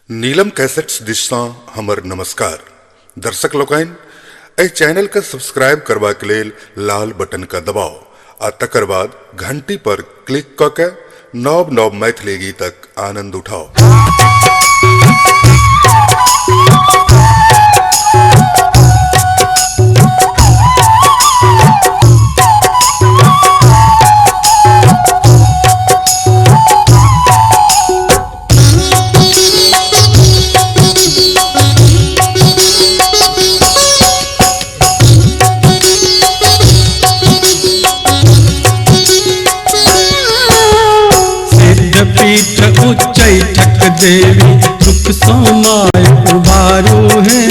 नीलम cassettes दिशा हमर नमस्कार। दर्शक लोकन ए चैनल का सब्सक्राइब करवा के लेल लाल बटन का दबाओ आ तकर बाद घंटी पर क्लिक क के नव नव मैथिली गीतक आनंद उठाओ। पीठ उच्चैठक देवी दुख समाय उबारो है।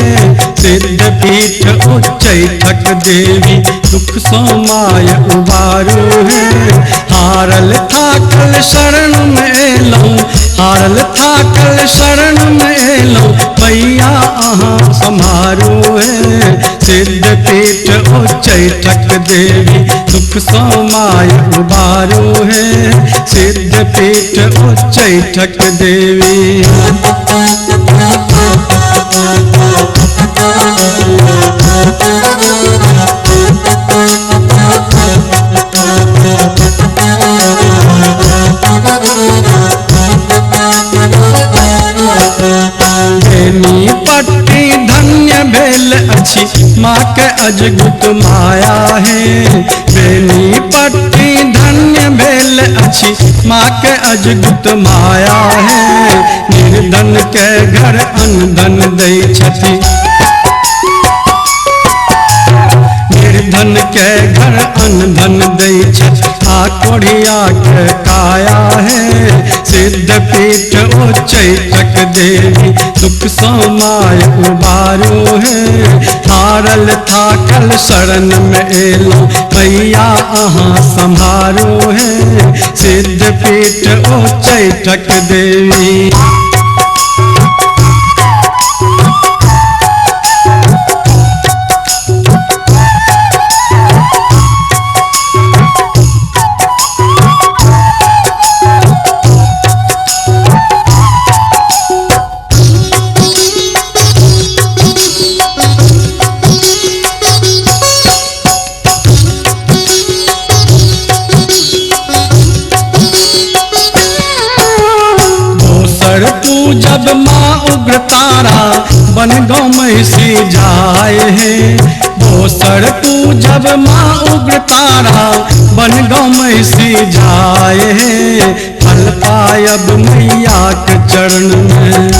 सिद्ध पीठ उच्चैठक देवी दुख समाय उबारो है। हारल थाकल शरण में एलौं, हारल थाकल शरण में एलौं, मैया अहाँ सम्हारो है। सिद्ध पीठ उच्चैठक देवी दुख समाय उबारो है। सिद्ध पीठ उच्चैठक देवी। बेनीपट्टी धन्य भेल अछि माँ के अजगुत माया है। बेनीपट्टी धन्य भेल अछि माँ के अजगुत माया है। निर्धन के घर अनधन दै छथि, निर्धन के घर अनधन दै छथि आ कोढ़िया के काया है। सिद्ध पीठ उच्चैठक देवी दुख समाय उबारो है। हारल थाकल शरण में एलौं, मैया अहाँ सम्हारो है। सिद्ध पीठ उच्चैठक देवी। जब माँ उग्रतारा बन गाँव महिषी जाए है। दोसर जब माँ उग्रतारा बन गाँव महिषी जाए है। फल पायब मैया के चरण में,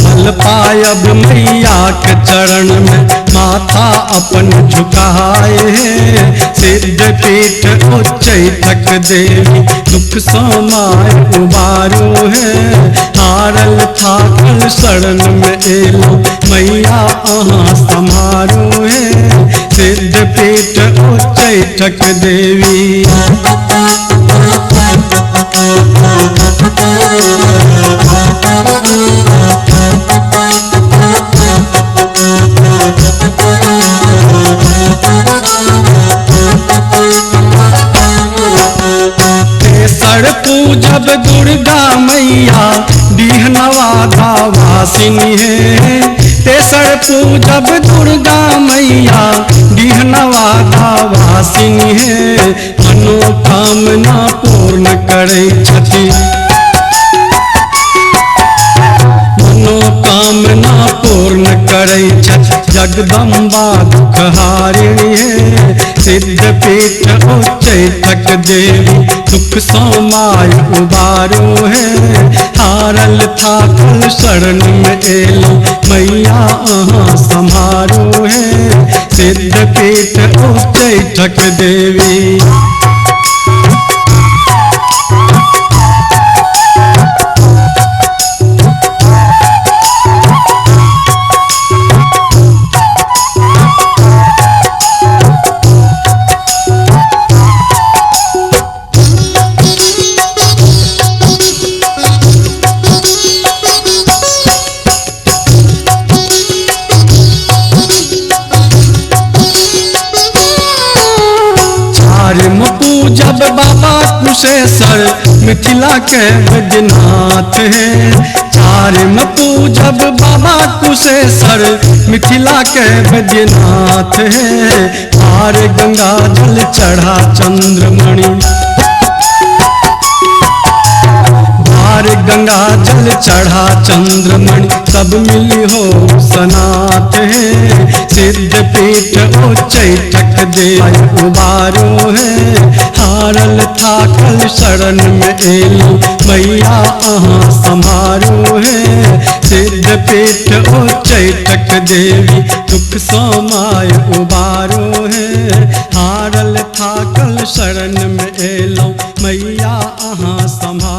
फल पायब मैया के चरण में माथा अपन झुकाए है। सिद्ध पीठ उच्चैठक देवी दुख समाय उबारो है। हारल थाकल शरण में एलौं, मैया अहाँ सम्हारो है। सिद्ध पीठ उच्चैठक देवी। जब दुर्गा मैया डीहनवादा वासिनी है। तेसर पूजब दुर्गा मैया डीहनवादा वासिनी है। मनोकामना पूर्ण करै छथि, मनोकामना पूर्ण करै छथि जगदम्बा दुख हारिणी है। सिद्ध पीठ उच्चैठक देवी दुख समाय उबारो है। हारल थाकल शरण में एलौं, मैया अहाँ सम्हारो है। सिद्ध पीठ उच्चैठक देवी। के वैद्यनाथ है। चारिम पूजब बाबा कुशेश्वर मिथिला के वैद्यनाथ है। पार गंगा जल चढ़ा चंद्रमणि, पार गंगा जल चढ़ा चंद्रमणि, सब मिली हो सनाथ है। सिद्ध पीठ उच्चैठक देव उबारो है। हारल थाकल शरण में एली मैया अहाँ संभारो है। सिद्ध पीठ उच्चैठक देवी दुख समाय उबारो है। हारल थाकल शरण में एलो मैया अहाँ संभारो।